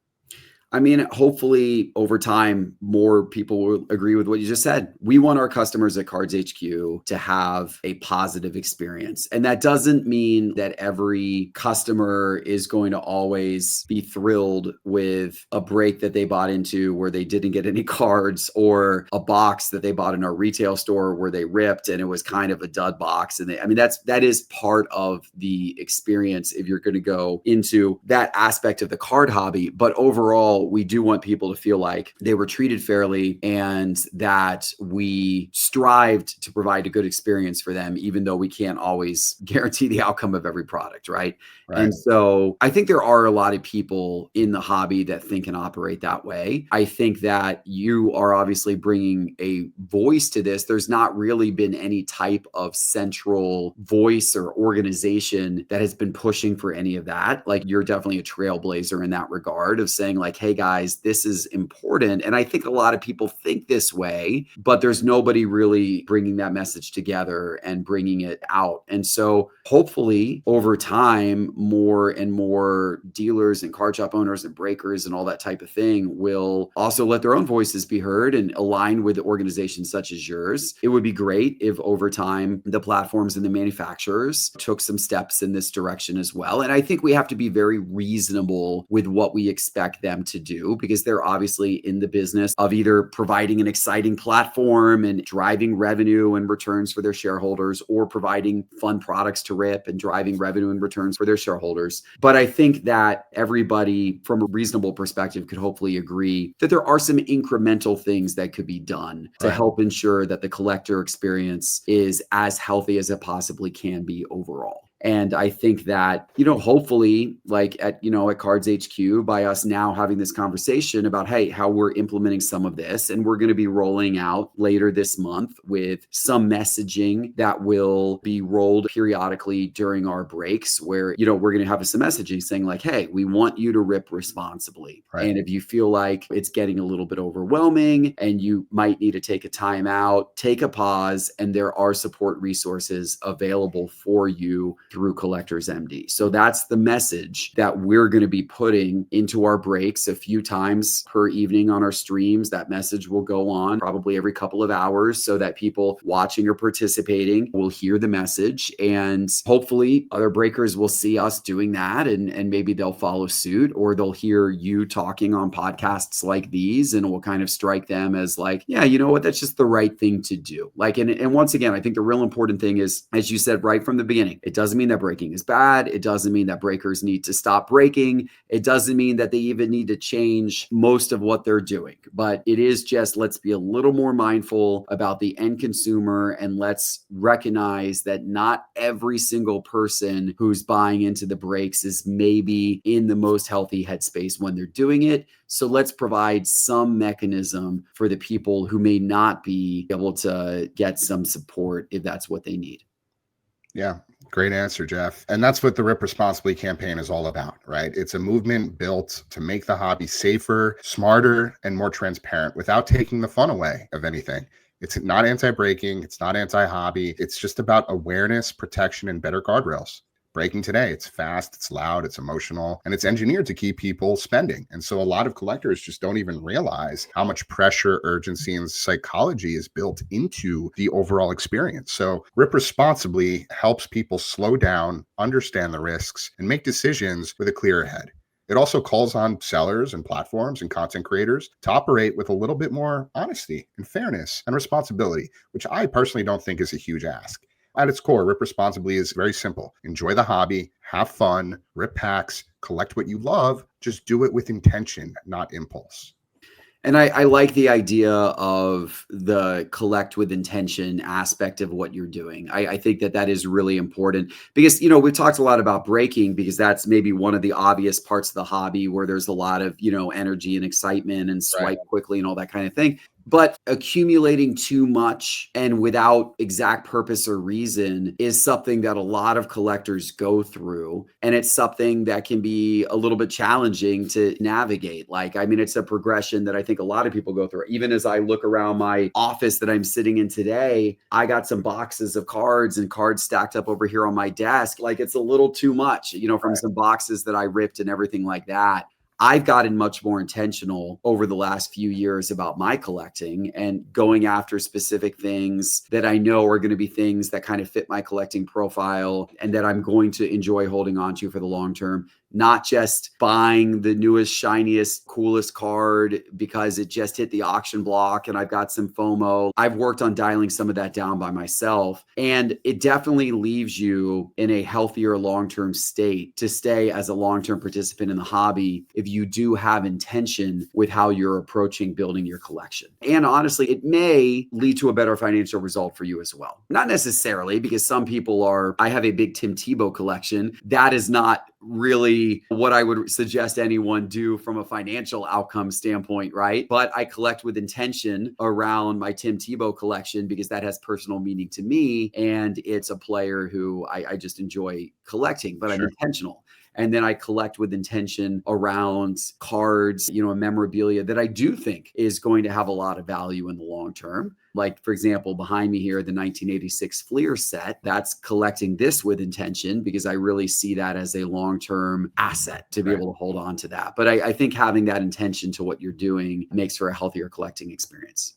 I mean, hopefully over time, more people will agree with what you just said. We want our customers at CardsHQ to have a positive experience. And that doesn't mean that every customer is going to always be thrilled with a break that they bought into where they didn't get any cards, or a box that they bought in our retail store where they ripped and it was kind of a dud box. And that is part of the experience if you're going to go into that aspect of the card hobby. But overall, we do want people to feel like they were treated fairly and that we strived to provide a good experience for them, even though we can't always guarantee the outcome of every product, right? And so I think there are a lot of people in the hobby that think and operate that way. I think that you are obviously bringing a voice to this. There's not really been any type of central voice or organization that has been pushing for any of that. Like, you're definitely a trailblazer in that regard of saying like, hey guys, this is important. And I think a lot of people think this way, but there's nobody really bringing that message together and bringing it out. And so hopefully over time, more and more dealers and card shop owners and breakers and all that type of thing will also let their own voices be heard and align with organizations such as yours. It would be great if over time the platforms and the manufacturers took some steps in this direction as well. And I think we have to be very reasonable with what we expect them to do, because they're obviously in the business of either providing an exciting platform and driving revenue and returns for their shareholders, or providing fun products to rip and driving revenue and returns for their shareholders. But I think that everybody from a reasonable perspective could hopefully agree that there are some incremental things that could be done to help ensure that the collector experience is as healthy as it possibly can be overall. And I think that, hopefully like at CardsHQ, by us now having this conversation about, hey, how we're implementing some of this, and we're going to be rolling out later this month with some messaging that will be rolled periodically during our breaks where, we're going to have some messaging saying like, hey, we want you to rip responsibly. Right. And if you feel like it's getting a little bit overwhelming and you might need to take a time out, take a pause, and there are support resources available for you through Collectors MD. So that's the message that we're going to be putting into our breaks a few times per evening on our streams. That message will go on probably every couple of hours so that people watching or participating will hear the message. And hopefully other breakers will see us doing that and maybe they'll follow suit, or they'll hear you talking on podcasts like these and it will kind of strike them as like, yeah, you know what, that's just the right thing to do. Like, and once again, I think the real important thing is, as you said right from the beginning, it doesn't mean that breaking is bad. It doesn't mean that breakers need to stop breaking. It doesn't mean that they even need to change most of what they're doing, but it is just, let's be a little more mindful about the end consumer and let's recognize that not every single person who's buying into the breaks is maybe in the most healthy headspace when they're doing it. So let's provide some mechanism for the people who may not be able to get some support if that's what they need. Yeah, great answer, Geoff. And that's what the Rip Responsibly campaign is all about, right? It's a movement built to make the hobby safer, smarter, and more transparent without taking the fun away of anything. It's not anti-breaking. It's not anti-hobby. It's just about awareness, protection, and better guardrails. Breaking today, it's fast, it's loud, it's emotional, and it's engineered to keep people spending. And so a lot of collectors just don't even realize how much pressure, urgency, and psychology is built into the overall experience. So Rip Responsibly helps people slow down, understand the risks, and make decisions with a clearer head. It also calls on sellers and platforms and content creators to operate with a little bit more honesty and fairness and responsibility, which I personally don't think is a huge ask. At its core, Rip Responsibly is very simple. Enjoy the hobby, have fun, rip packs, collect what you love, just do it with intention, not impulse. And I like the idea of the collect with intention aspect of what you're doing. I think that is really important because, we've talked a lot about breaking because that's maybe one of the obvious parts of the hobby where there's a lot of, energy and excitement and swipe quickly and all that kind of thing. But accumulating too much and without exact purpose or reason is something that a lot of collectors go through. And it's something that can be a little bit challenging to navigate. It's a progression that I think a lot of people go through. Even as I look around my office that I'm sitting in today, I got some boxes of cards and cards stacked up over here on my desk. Like it's a little too much, from some boxes that I ripped and everything like that. I've gotten much more intentional over the last few years about my collecting and going after specific things that I know are going to be things that kind of fit my collecting profile and that I'm going to enjoy holding on to for the long term. Not just buying the newest, shiniest, coolest card because it just hit the auction block and I've got some FOMO. I've worked on dialing some of that down by myself. And it definitely leaves you in a healthier long-term state to stay as a long-term participant in the hobby if you do have intention with how you're approaching building your collection. And honestly, it may lead to a better financial result for you as well. Not necessarily, because some people I have a big Tim Tebow collection. That is not really what I would suggest anyone do from a financial outcome standpoint, right? But I collect with intention around my Tim Tebow collection because that has personal meaning to me. And it's a player who I just enjoy collecting, but I'm intentional. And then I collect with intention around cards, and memorabilia that I do think is going to have a lot of value in the long term. Like, for example, behind me here, the 1986 Fleer set, that's collecting this with intention because I really see that as a long-term asset to be able to hold on to that. But I think having that intention to what you're doing makes for a healthier collecting experience.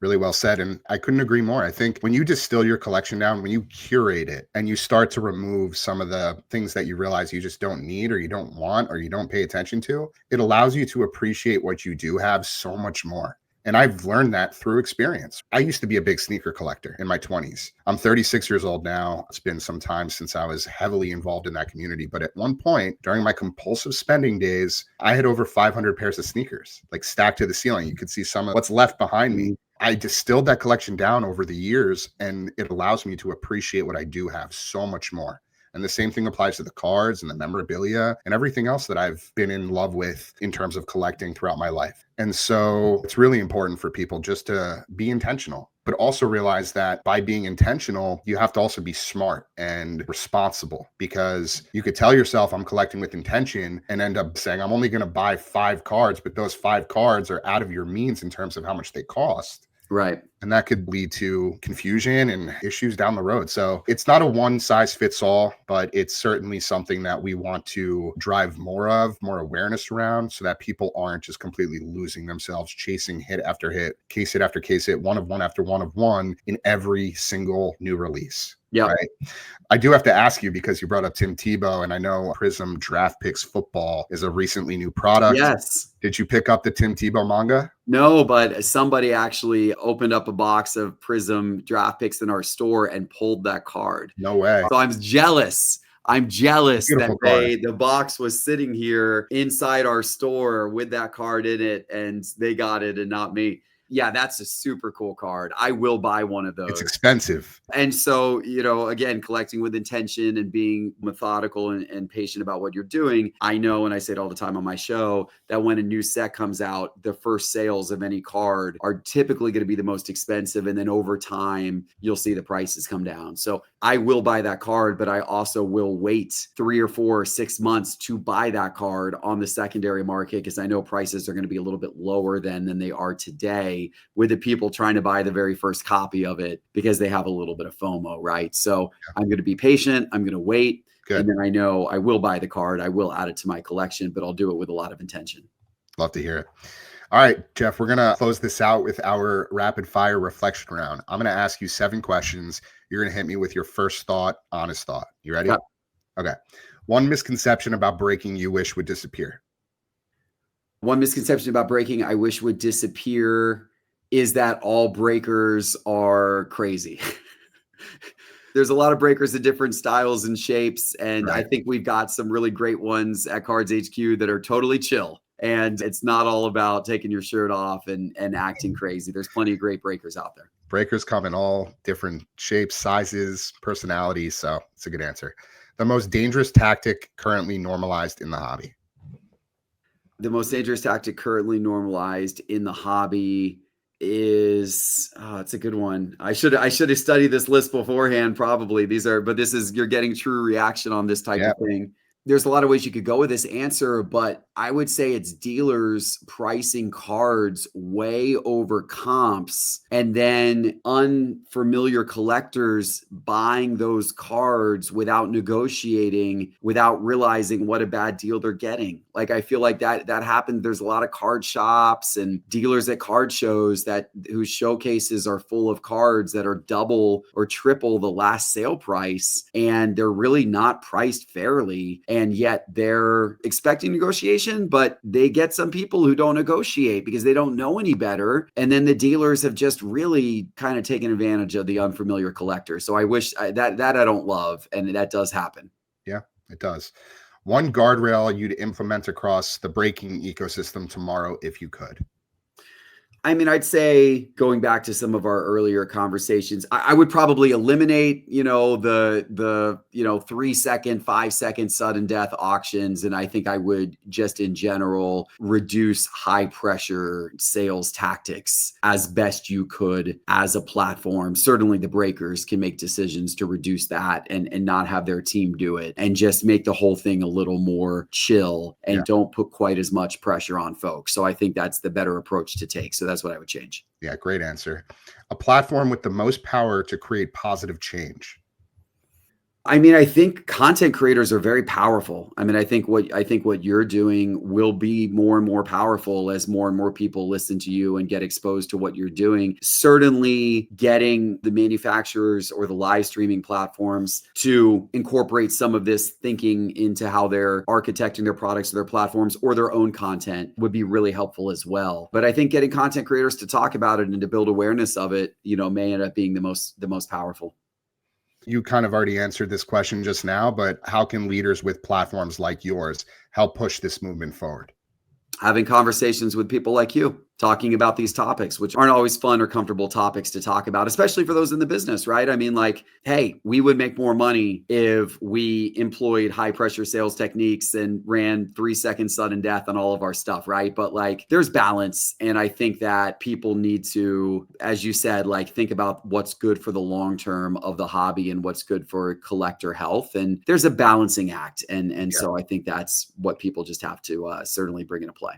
Really well said. And I couldn't agree more. I think when you distill your collection down, when you curate it and you start to remove some of the things that you realize you just don't need or you don't want or you don't pay attention to, it allows you to appreciate what you do have so much more. And I've learned that through experience. I used to be a big sneaker collector in my 20s. I'm 36 years old now. It's been some time since I was heavily involved in that community. But at one point during my compulsive spending days, I had over 500 pairs of sneakers, like stacked to the ceiling. You could see some of what's left behind me. I distilled that collection down over the years, and it allows me to appreciate what I do have so much more. And the same thing applies to the cards and the memorabilia and everything else that I've been in love with in terms of collecting throughout my life. And so it's really important for people just to be intentional, but also realize that by being intentional, you have to also be smart and responsible, because you could tell yourself I'm collecting with intention and end up saying I'm only going to buy 5 cards, but those 5 cards are out of your means in terms of how much they cost. Right. And that could lead to confusion and issues down the road. So it's not a one size fits all, but it's certainly something that we want to drive more awareness around, so that people aren't just completely losing themselves chasing hit after hit, case hit after case hit, one of one after one of one in every single new release. Yeah. Right. I do have to ask you, because you brought up Tim Tebow, and I know Prism Draft Picks Football is a recently new product. Yes. Did you pick up the Tim Tebow manga? No, but somebody actually opened up a box of Prism Draft Picks in our store and pulled that card. No way. So I'm jealous. Beautiful that the box was sitting here inside our store with that card in it, and they got it and not me. Yeah, that's a super cool card. I will buy one of those. It's expensive. And so, again, collecting with intention and being methodical and patient about what you're doing. I know, and I say it all the time on my show, that when a new set comes out, the first sales of any card are typically going to be the most expensive. And then over time, you'll see the prices come down. So I will buy that card, but I also will wait 3 or 4 or 6 months to buy that card on the secondary market, because I know prices are going to be a little bit lower than they are today, with the people trying to buy the very first copy of it because they have a little bit of FOMO, right? So I'm going to be patient. I'm going to wait. Good. And then I know I will buy the card. I will add it to my collection, but I'll do it with a lot of intention. Love to hear it. All right, Geoff, we're going to close this out with our rapid fire reflection round. I'm going to ask you 7 questions. You're going to hit me with your first thought, honest thought. You ready? Yeah. Okay. One misconception about breaking you wish would disappear. One misconception about breaking I wish would disappear is that all breakers are crazy. There's a lot of breakers of different styles and shapes. And right. I think we've got some really great ones at CardsHQ that are totally chill. And it's not all about taking your shirt off and acting crazy. There's plenty of great breakers out there. Breakers come in all different shapes, sizes, personalities. So it's a good answer. The most dangerous tactic currently normalized in the hobby. The most dangerous tactic currently normalized in the hobby is it's a good one. I should have studied this list beforehand, probably. You're getting true reaction on this type of thing. There's a lot of ways you could go with this answer, but I would say it's dealers pricing cards way over comps, and then unfamiliar collectors buying those cards without negotiating, without realizing what a bad deal they're getting. Like, I feel like that happened. There's a lot of card shops and dealers at card shows whose showcases are full of cards that are double or triple the last sale price, and they're really not priced fairly. And yet they're expecting negotiation, but they get some people who don't negotiate because they don't know any better. And then the dealers have just really kind of taken advantage of the unfamiliar collector. So I wish that I don't love, and that does happen. Yeah, it does. One guardrail you'd implement across the breaking ecosystem tomorrow if you could. I mean, I'd say, going back to some of our earlier conversations, I would probably eliminate, the 3-second, 5-second sudden death auctions. And I think I would just in general reduce high pressure sales tactics as best you could as a platform. Certainly the breakers can make decisions to reduce that and not have their team do it, and just make the whole thing a little more chill and don't put quite as much pressure on folks. So I think that's the better approach to take. So that's what I would change. Yeah, great answer. A platform with the most power to create positive change. I mean, I think content creators are very powerful. I mean, I think what you're doing will be more and more powerful as more and more people listen to you and get exposed to what you're doing. Certainly getting the manufacturers or the live streaming platforms to incorporate some of this thinking into how they're architecting their products or their platforms or their own content would be really helpful as well. But I think getting content creators to talk about it and to build awareness of it, may end up being the most powerful. You kind of already answered this question just now, but how can leaders with platforms like yours help push this movement forward? Having conversations with people like you, talking about these topics, which aren't always fun or comfortable topics to talk about, especially for those in the business, right? I mean, like, hey, we would make more money if we employed high pressure sales techniques and ran 3-second sudden death on all of our stuff, right? But like, there's balance. And I think that people need to, as you said, like think about what's good for the long term of the hobby and what's good for collector health. And there's a balancing act. And so I think that's what people just have to certainly bring into play.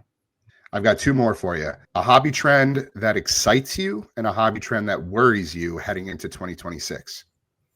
I've got two more for you. A hobby trend that excites you and a hobby trend that worries you heading into 2026.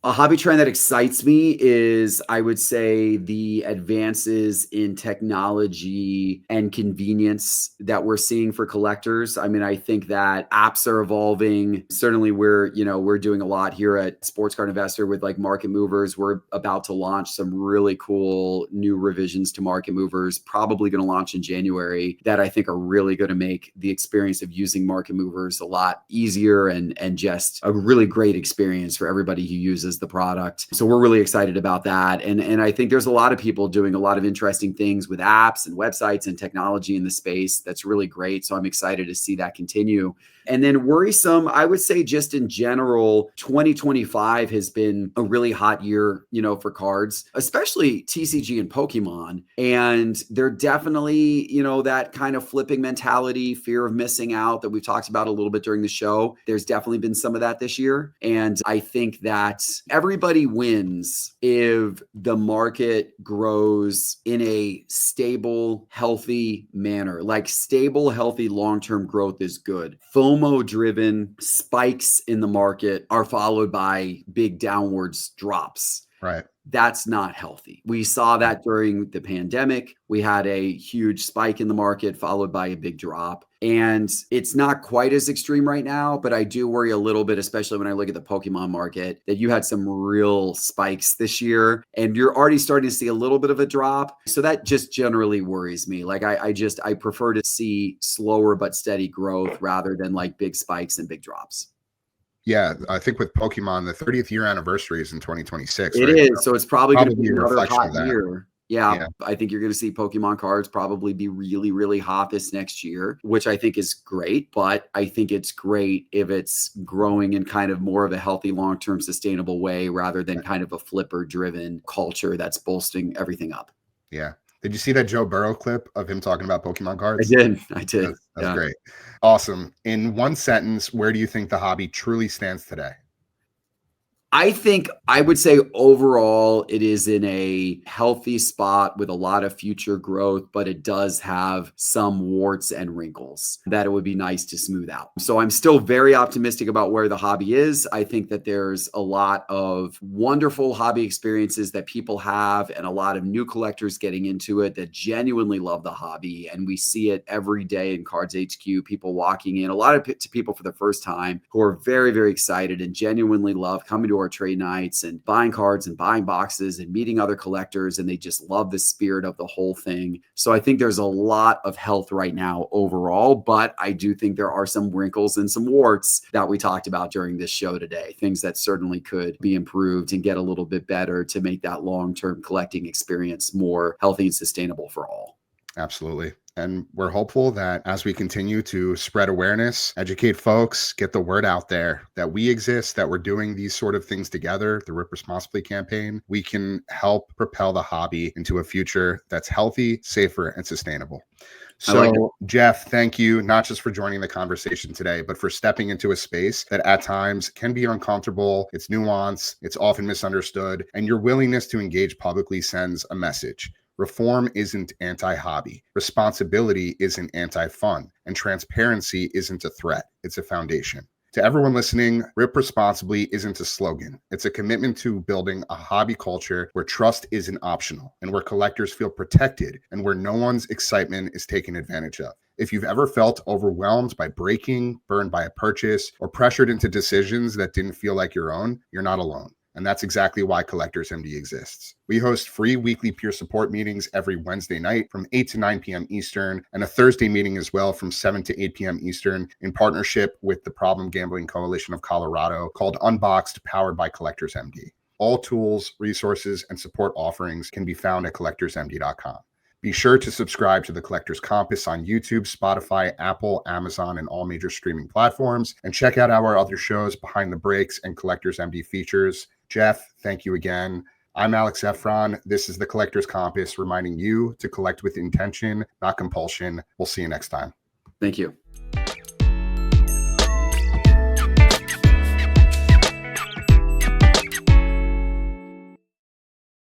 A hobby trend that excites me is, I would say, the advances in technology and convenience that we're seeing for collectors. I mean, I think that apps are evolving. Certainly, we're doing a lot here at Sports Card Investor with like Market Movers. We're about to launch some really cool new revisions to Market Movers, probably going to launch in January, that I think are really going to make the experience of using Market Movers a lot easier and just a really great experience for everybody who uses the product. So we're really excited about that. And I think there's a lot of people doing a lot of interesting things with apps and websites and technology in the space. That's really great. So I'm excited to see that continue. And then worrisome, I would say just in general, 2025 has been a really hot year, for cards, especially TCG and Pokemon. And they're definitely, that kind of flipping mentality, fear of missing out that we've talked about a little bit during the show. There's definitely been some of that this year. And I think that everybody wins if the market grows in a stable, healthy manner. Like stable, healthy, long-term growth is good. FOMO-driven spikes in the market are followed by big downwards drops. Right. That's not healthy. We saw that during the pandemic. We had a huge spike in the market followed by a big drop. And it's not quite as extreme right now, but I do worry a little bit, especially when I look at the Pokemon market, that you had some real spikes this year and you're already starting to see a little bit of a drop. So that just generally worries me. Like I prefer to see slower but steady growth rather than like big spikes and big drops. Yeah, I think with Pokemon, the 30th year anniversary is in 2026. It right? is. So it's probably going to be another reflection hot of that. year. Yeah, I think you're going to see Pokemon cards probably be really, really hot this next year, which I think is great. But I think it's great if it's growing in kind of more of a healthy, long-term, sustainable way rather than kind of a flipper-driven culture that's bolstering everything up. Yeah. Did you see that Joe Burrow clip of him talking about Pokemon cards? I did. That's great. Awesome. In one sentence, where do you think the hobby truly stands today? I think I would say overall it is in a healthy spot with a lot of future growth, but it does have some warts and wrinkles that it would be nice to smooth out. So I'm still very optimistic about where the hobby is. I think that there's a lot of wonderful hobby experiences that people have and a lot of new collectors getting into it that genuinely love the hobby. And we see it every day in CardsHQ, people walking in, a lot of people for the first time who are very, very excited and genuinely love coming to our trade nights and buying cards and buying boxes and meeting other collectors, and they just love the spirit of the whole thing. So I think there's a lot of health right now overall, but I do think there are some wrinkles and some warts that we talked about during this show today, things that certainly could be improved and get a little bit better to make that long-term collecting experience more healthy and sustainable for all. Absolutely. And we're hopeful that as we continue to spread awareness, educate folks, get the word out there that we exist, that we're doing these sort of things together, the Rip Responsibly campaign, we can help propel the hobby into a future that's healthy, safer, and sustainable. So, Geoff, thank you not just for joining the conversation today, but for stepping into a space that at times can be uncomfortable. It's nuanced, it's often misunderstood, and your willingness to engage publicly sends a message. Reform isn't anti-hobby. Responsibility isn't anti-fun. And transparency isn't a threat. It's a foundation. To everyone listening, Rip Responsibly isn't a slogan. It's a commitment to building a hobby culture where trust isn't optional and where collectors feel protected and where no one's excitement is taken advantage of. If you've ever felt overwhelmed by breaking, burned by a purchase, or pressured into decisions that didn't feel like your own, you're not alone. And that's exactly why Collectors MD exists. We host free weekly peer support meetings every Wednesday night from 8 to 9 p.m. Eastern, and a Thursday meeting as well from 7 to 8 p.m. Eastern in partnership with the Problem Gambling Coalition of Colorado called Unboxed, powered by Collectors MD. All tools, resources, and support offerings can be found at collectorsmd.com. Be sure to subscribe to the Collector's Compass on YouTube, Spotify, Apple, Amazon, and all major streaming platforms. And check out our other shows, Behind the Breaks and Collector's MD Features. Geoff, thank you again. I'm Alyx Efron. This is the Collector's Compass, reminding you to collect with intention, not compulsion. We'll see you next time. Thank you.